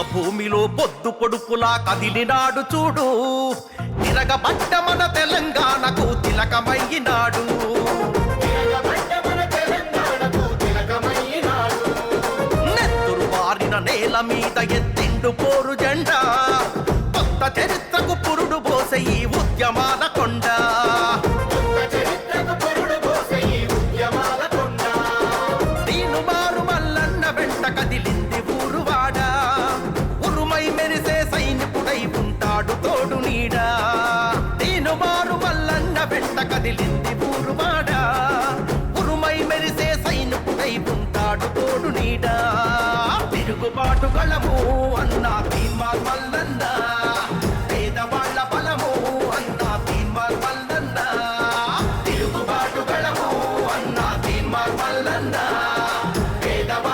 భూమిలో పొద్దు పొడుపులా కదిలినాడు చూడు తిరగబడ్డ మన తెలంగాణకు తిలకమయ్యినాడు నెత్తురు బారిన నేల మీద ఎత్తిండు పోరు జెండా కొత్త చరిత్రకు పురుడు పోసే ఈ ఉద్యమాల కొండ దీను మారు మల్లన్న వెంట కదిలింది ఊరువాడ ఉరుమై మెరిసే సైనికుడై ఉంటాడు తోడు నీడా దీను మారు మల్లన్న వెంట కదిలింది ఊరువాడ ఉరుమై మెరిసే సైనికుడై ఉంటాడు తోడు నీడా తిరుగుబాటు గలము అన్నా తీర్మాల్ మల్ల